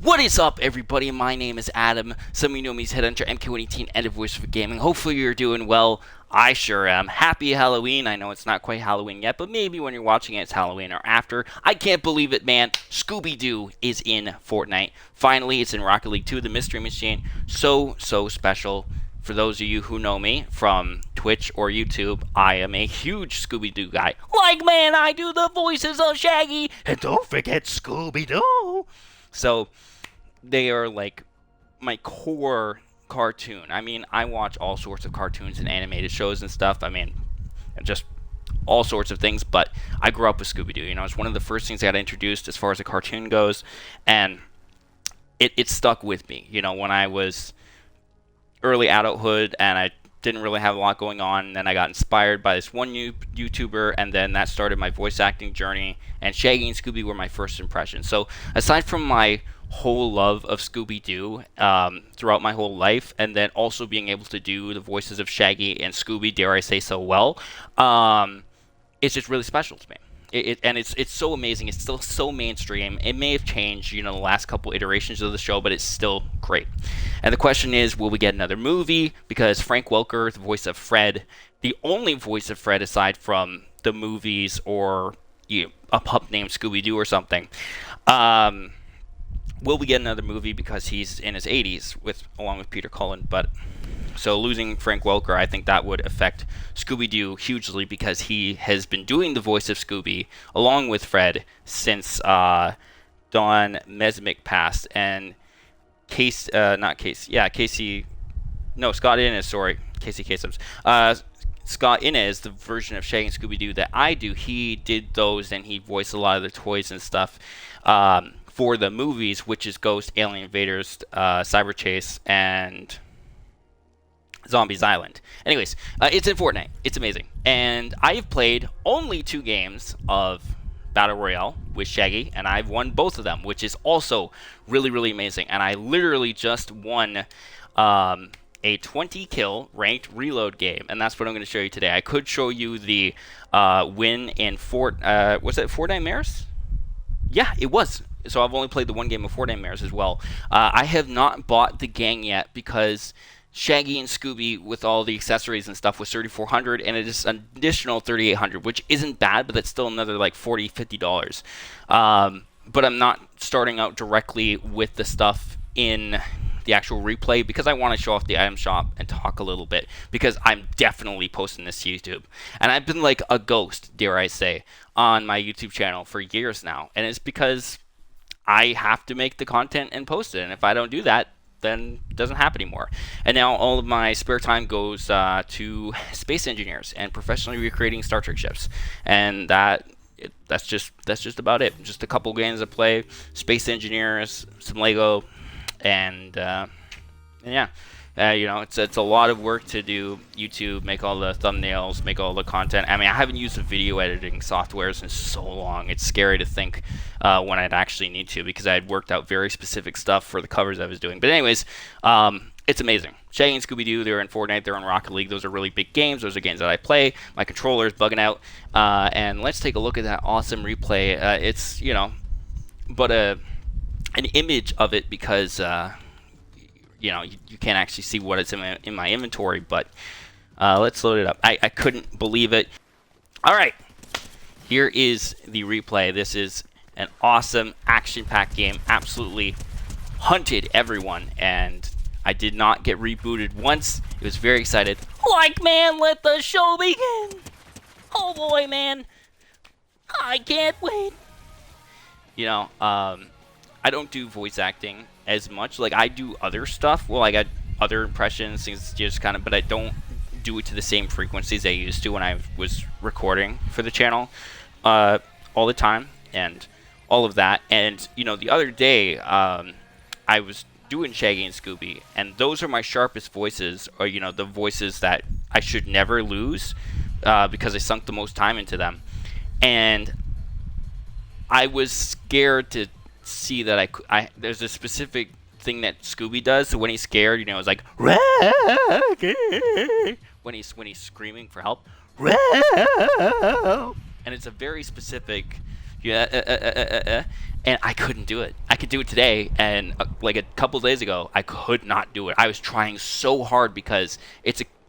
What is up, everybody? My name is Adam. Some of you know me as Headhunter, MK118, and a voice for gaming. Hopefully you're doing well. I sure am. Happy Halloween. I know it's not quite Halloween yet, but maybe when you're watching it, it's Halloween or after. I can't believe it, man. Scooby-Doo is in Fortnite. Finally, it's in Rocket League 2, the Mystery Machine. So special. For those of you who know me from Twitch or YouTube, I am a huge Scooby-Doo guy. Like, man, I do the voices of Shaggy. And don't forget Scooby-Doo. So they are like my core cartoon. I mean, I watch all sorts of cartoons and animated shows and stuff. I mean, just all sorts of things, but I grew up with Scooby-Doo. You know, it's one of the first things I got introduced as far as a cartoon goes, and it stuck with me. You know, when I was early adulthood and I didn't really have a lot going on, and then I got inspired by this one YouTuber, and then that started my voice acting journey, and Shaggy and Scooby were my first impressions. So aside from my whole love of Scooby-Doo throughout my whole life, and then also being able to do the voices of Shaggy and Scooby, dare I say so well, it's just really special to me. It's so amazing. It's still so mainstream. It may have changed, you know, the last couple iterations of the show, but it's still great. And the question is, will we get another movie? Because Frank Welker, the voice of Fred, the only voice of Fred aside from the movies or a pup named Scooby-Doo or something, will we get another movie because he's in his 80s along with Peter Cullen? But so losing Frank Welker, I think that would affect Scooby-Doo hugely because he has been doing the voice of Scooby along with Fred since Don Mesmick passed, and Scott Innes, sorry, Casey Kasem's. Scott Innes, the version of Shaggy and Scooby-Doo that I do, he did those, and he voiced a lot of the toys and stuff for the movies, which is Ghost, Alien Invaders, Cyber Chase, and Zombies Island. Anyways, it's in Fortnite. It's amazing. And I have played only 2 games of Battle Royale with Shaggy, and I've won both of them, which is also really, really amazing. And I literally just won a 20-kill ranked reload game, and that's what I'm going to show you today. I could show you the win in was it Fortnitemares? Yeah, it was. So I've only played the one game of Fortnitemares as well. I have not bought the gang yet because Shaggy and Scooby with all the accessories and stuff was $3,400, and it is an additional $3,800, which isn't bad, but that's still another like $40-50. But I'm not starting out directly with the stuff in the actual replay because I want to show off the item shop and talk a little bit, because I'm definitely posting this to YouTube. And I've been like a ghost, dare I say, on my YouTube channel for years now, and it's because I have to make the content and post it, and if I don't do that, then it doesn't happen anymore. And now all of my spare time goes to space engineers and professionally recreating Star Trek ships, and that's just about it. Just a couple games I play, space engineers, some Lego, and yeah. You know, it's a lot of work to do YouTube, make all the thumbnails, make all the content. I mean, I haven't used a video editing softwares in so long. It's scary to think when I'd actually need to, because I had worked out very specific stuff for the covers I was doing. But anyways, it's amazing. Shaggy and Scooby-Doo, they're in Fortnite, they're in Rocket League. Those are really big games. Those are games that I play. My controller is bugging out. And let's take a look at that awesome replay. It's, you know, but an image of it because you know, you can't actually see what it's in my inventory, but let's load it up. I couldn't believe it. All right, here is the replay. This is an awesome action-packed game. Absolutely hunted everyone, and I did not get rebooted once. It was very excited. Like, man, let the show begin. Oh boy, man, I can't wait. You know, I don't do voice acting as much. Like, I do other stuff. Well, I got other impressions, things just kind of, but I don't do it to the same frequencies I used to when I was recording for the channel all the time and all of that. And, you know, the other day I was doing Shaggy and Scooby, and those are my sharpest voices, or, you know, the voices that I should never lose because I sunk the most time into them. And I was scared to see that there's a specific thing that Scooby does. So when he's scared, you know, it's like Rocky. When he's screaming for help, and it's a very specific, and I couldn't do it. I could do it today, and like a couple days ago, I could not do it. I was trying so hard because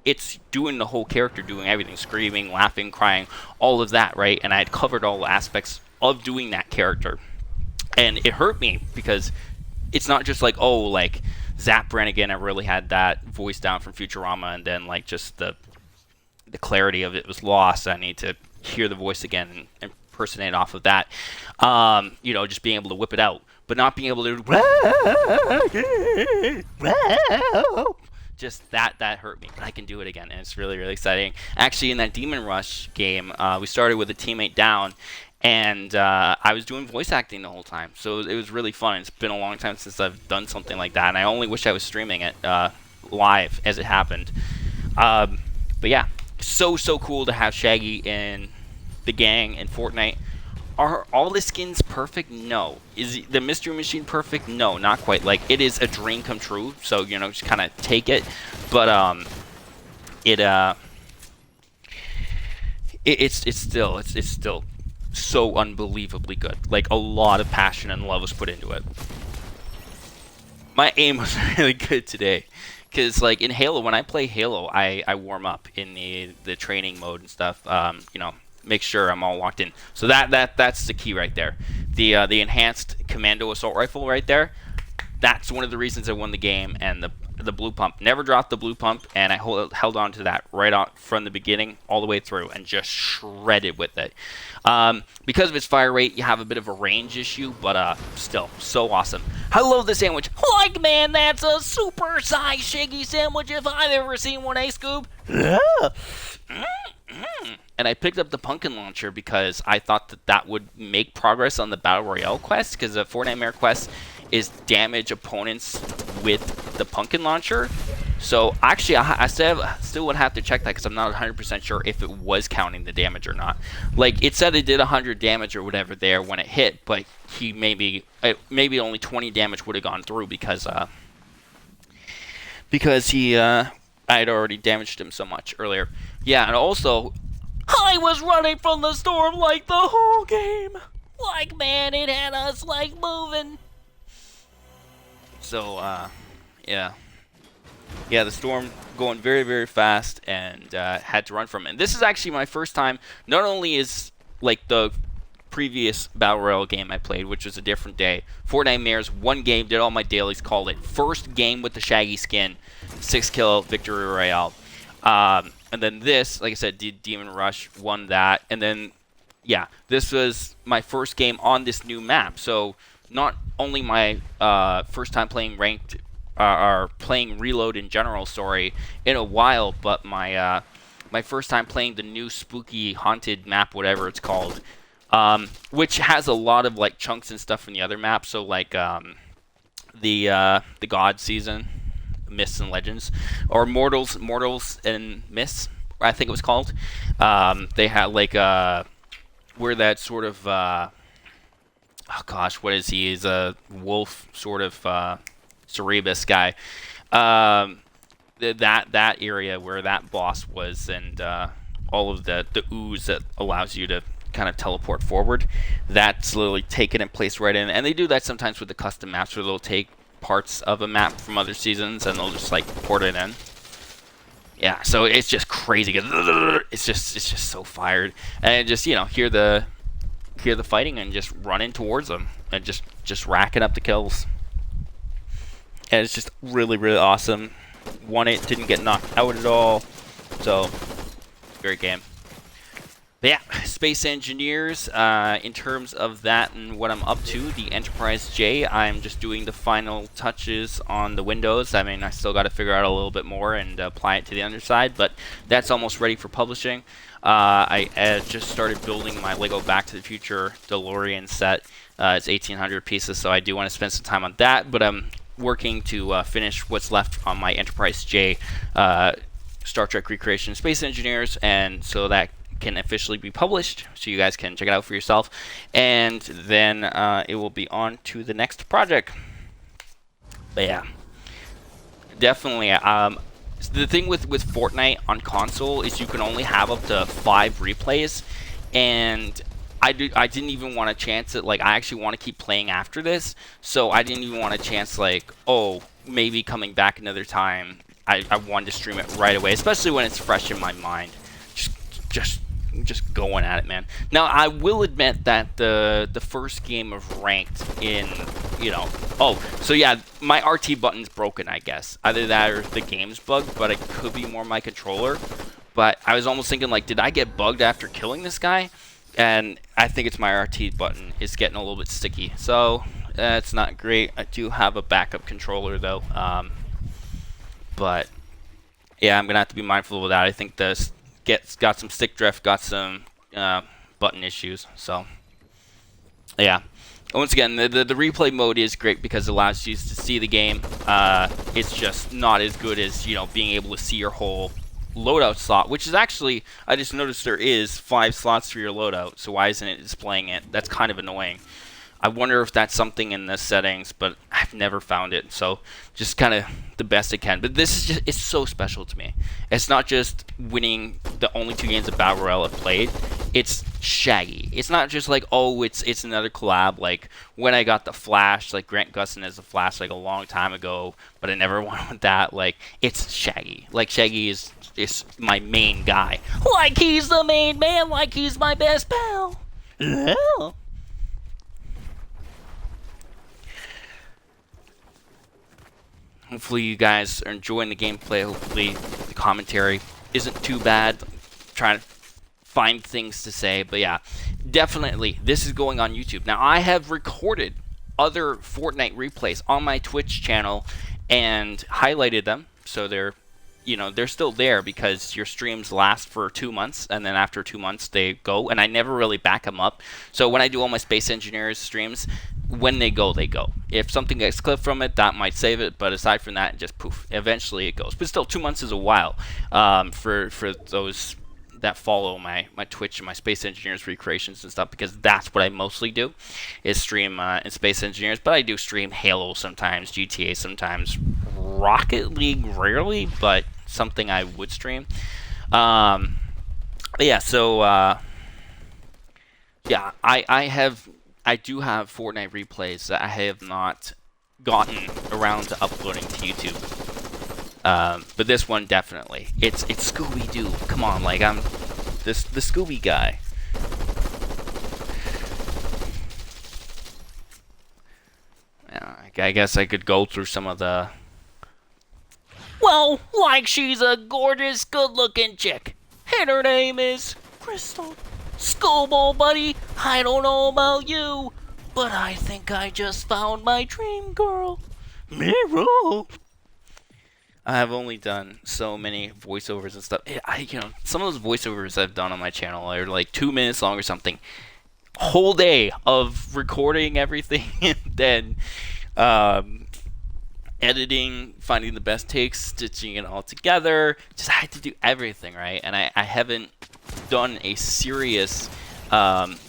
it's doing the whole character, doing everything, screaming, laughing, crying, all of that, right? And I had covered all the aspects of doing that character, and it hurt me because it's not just like, oh, like Zap Brannigan. I really had that voice down from Futurama, and then like just the clarity of it was lost. I need to hear the voice again and impersonate off of that. You know, just being able to whip it out, but not being able to just that hurt me. But I can do it again, and it's really, really exciting. Actually, in that Demon Rush game, we started with a teammate down, and I was doing voice acting the whole time, so it was really fun. It's been a long time since I've done something like that, and I only wish I was streaming it live as it happened. But yeah, so cool to have Shaggy in the gang in Fortnite. Are all the skins perfect? No. Is the Mystery Machine perfect? No, not quite. Like, it is a dream come true, so, you know, just kind of take it. But it's still so unbelievably good. Like, a lot of passion and love was put into it. My aim was really good today. Because, like, in Halo, when I play Halo, I warm up in the training mode and stuff. You know, make sure I'm all locked in. So that's the key right there. The enhanced commando assault rifle right there. That's one of the reasons I won the game. And the blue pump. Never dropped the blue pump, and I held on to that right on from the beginning all the way through and just shredded with it. Because of its fire rate, you have a bit of a range issue, but still, so awesome. I love the sandwich. Like, man, that's a super-sized Shaggy sandwich if I've ever seen one, Scoob. And I picked up the pumpkin launcher because I thought that would make progress on the Battle Royale quest, because the Fortnitemares quest is damage opponents with the pumpkin launcher. So actually, I still would have to check that because I'm not 100% sure if it was counting the damage or not. Like, it said it did 100 damage or whatever there when it hit, but he maybe only 20 damage would have gone through because he I had already damaged him so much earlier. Yeah, and also I was running from the storm like the whole game. Like, man, it had us like moving. So yeah, the storm going very, very fast, and had to run from it. And this is actually my first time. Not only is like the previous Battle Royale game I played, which was a different day, Fortnitemares, one game, did all my dailies, called it first game with the Shaggy Skin, 6-kill victory royale. And then this, like I said, did Demon Rush, won that, and then yeah, this was my first game on this new map. So not only my first time playing ranked or playing Reload in general story in a while, but my my first time playing the new spooky haunted map, whatever it's called, which has a lot of like chunks and stuff from the other maps. So like the God season, Myths and Legends, or Mortals and Myths, I think it was called. They had like where that sort of oh gosh, what is he? He's a wolf sort of Cerebus guy. That area where that boss was, and all of the ooze that allows you to kind of teleport forward, that's literally taken and placed right in. And they do that sometimes with the custom maps, where they'll take parts of a map from other seasons and they'll just like port it in. Yeah, so it's just crazy. It's just so fired, and just, you know, hear the fighting and just running towards them and just racking up the kills. And it's just really, really awesome. Won it, didn't get knocked out at all. So great game. But yeah, Space Engineers, in terms of that and what I'm up to, the Enterprise J, I'm just doing the final touches on the windows. I mean, I still got to figure out a little bit more and apply it to the underside, but that's almost ready for publishing. I just started building my Lego Back to the Future DeLorean set. It's 1,800 pieces, so I do want to spend some time on that, but I'm working to finish what's left on my Enterprise J Star Trek Recreation Space Engineers, and so that can officially be published, so you guys can check it out for yourself, and then it will be on to the next project. But yeah, definitely. The thing with Fortnite on console is you can only have up to 5 replays, and I didn't even want to chance it. Like, I actually want to keep playing after this, so I didn't even want to chance, like, oh, maybe coming back another time. I wanted to stream it right away, especially when it's fresh in my mind. Just going at it, man. Now, I will admit that the first game of ranked in, you know, oh, so yeah, my RT button's broken, I guess. Either that or the game's bugged, but it could be more my controller. But I was almost thinking, like, did I get bugged after killing this guy? And I think it's my RT button is getting a little bit sticky. So, it's not great. I do have a backup controller, though. But, yeah, I'm going to have to be mindful of that. I think this got some stick drift, got some button issues. So, yeah. Once again, the replay mode is great because it allows you to see the game. It's just not as good as, you know, being able to see your whole loadout slot, which is actually, I just noticed there is 5 slots for your loadout, so why isn't it displaying it? That's kind of annoying. I wonder if that's something in the settings, but I've never found it, so just kind of the best I can. But this is just, it's so special to me. It's not just winning the only 2 games of Battle Royale I've played, it's Shaggy. It's not just like, oh, it's another collab, like when I got the Flash, like Grant Gustin as the Flash like a long time ago, but I never won with that. Like, it's Shaggy. Like, Shaggy is my main guy. Like he's the main man, like he's my best pal. Yeah. Hopefully you guys are enjoying the gameplay. Hopefully the commentary isn't too bad. I'm trying to find things to say, but yeah, definitely this is going on YouTube. Now, I have recorded other Fortnite replays on my Twitch channel and highlighted them, so they're, you know, they're still there because your streams last for 2 months, and then after 2 months they go, and I never really back them up. So when I do all my Space Engineers streams, when they go, they go. If something gets clipped from it, that might save it, but aside from that, just poof, eventually it goes. But still, 2 months is a while for those that follow my Twitch and my Space Engineers recreations and stuff, because that's what I mostly do, is stream in Space Engineers. But I do stream Halo sometimes, GTA sometimes, Rocket League rarely, but something I would stream. But yeah, so yeah, I do have Fortnite replays that I have not gotten around to uploading to YouTube. But this one definitely. It's Scooby-Doo. Come on, like, I'm the Scooby guy. Yeah, I guess I could go through some of the... Well, like she's a gorgeous, good-looking chick. And her name is Crystal. Schoolboy buddy, I don't know about you, but I think I just found my dream girl. Mirror. I have only done so many voiceovers and stuff. You know, some of those voiceovers I've done on my channel are like 2 minutes long or something. Whole day of recording everything and then editing, finding the best takes, stitching it all together. Just I had to do everything, right? And I haven't done a serious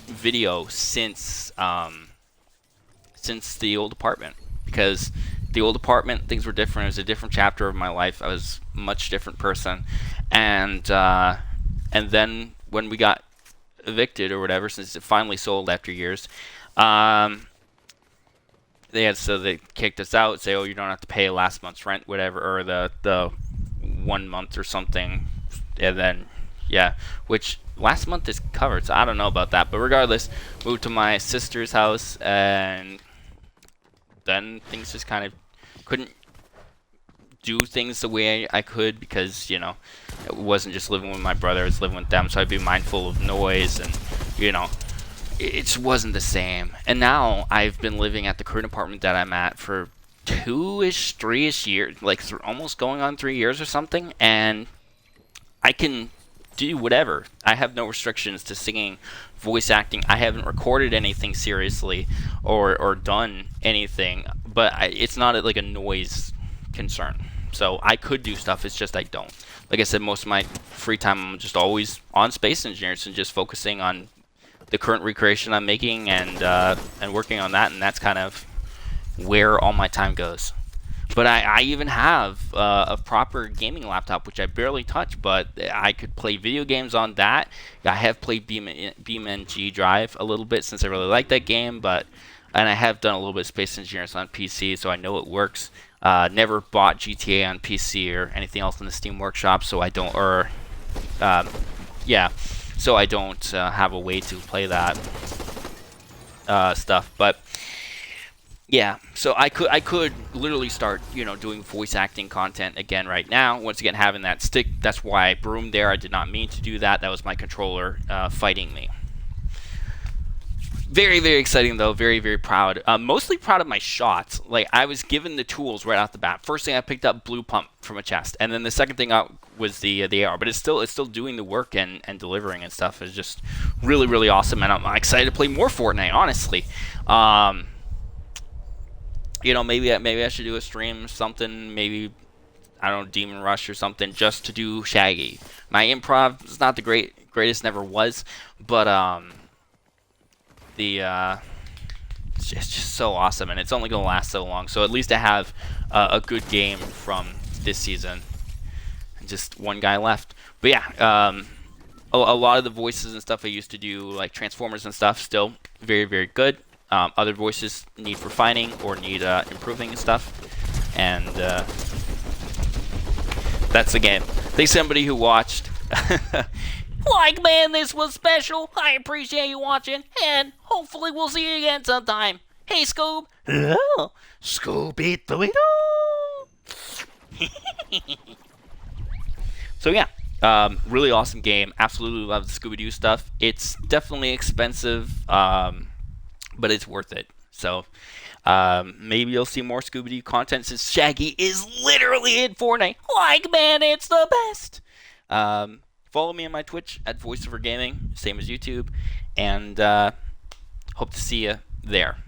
video since the old apartment, because the old apartment, things were different. It was a different chapter of my life. I was a much different person, and then when we got evicted or whatever, since it finally sold after years, they kicked us out, say, oh, you don't have to pay last month's rent, whatever, or the 1 month or something, and then yeah, which last month is covered, so I don't know about that. But regardless, moved to my sister's house, and then things just kind of couldn't do things the way I could, because, you know, it wasn't just living with my brother, I was living with them, so I'd be mindful of noise, and, you know, it just wasn't the same. And now I've been living at the current apartment that I'm at for 2-ish, 3-ish years, like almost going on 3 years or something, and I can do whatever. I have no restrictions to singing, voice acting. I haven't recorded anything seriously or done anything, but it's not like a noise concern. So I could do stuff, it's just I don't. Like I said, most of my free time I'm just always on Space Engineers and just focusing on the current recreation I'm making and working on that, and that's kind of where all my time goes. But I even have a proper gaming laptop, which I barely touch, but I could play video games on that. I have played BeamNG Drive a little bit since I really like that game, and I have done a little bit of Space Engineers on PC, so I know it works. Never bought GTA on PC or anything else in the Steam Workshop, so I don't, yeah, so I don't have a way to play that stuff. But yeah, so I could literally start, doing voice acting content again right now. Once again, having that stick, that's why I broomed there. I did not mean to do that. That was my controller fighting me. Very, very exciting, though. Very, very proud. Mostly proud of my shots. Like, I was given the tools right off the bat. First thing I picked up, blue pump from a chest. And then the second thing out was the AR. But it's still doing the work and delivering and stuff. It's just really, really awesome. And I'm excited to play more Fortnite, honestly. Maybe I should do a stream, something, maybe, I don't know, Demon Rush or something, just to do Shaggy. My improv is not the greatest, never was, but it's just so awesome, and it's only gonna last so long. So at least I have a good game from this season, and just one guy left. But yeah, a lot of the voices and stuff I used to do, like Transformers and stuff, still very, very good. Other voices need refining or need improving and stuff, and that's the game. Thanks to somebody who watched. Like, man, this was special. I appreciate you watching, and hopefully we'll see you again sometime. Hey, Scoob. Oh, Scooby-Doo. So yeah, really awesome game. Absolutely love the Scooby-Doo stuff. It's definitely expensive, but it's worth it. So maybe you'll see more Scooby-Doo content since Shaggy is literally in Fortnite. Like, man, it's the best. Follow me on my Twitch at VoiceOver Gaming, same as YouTube, and hope to see you there.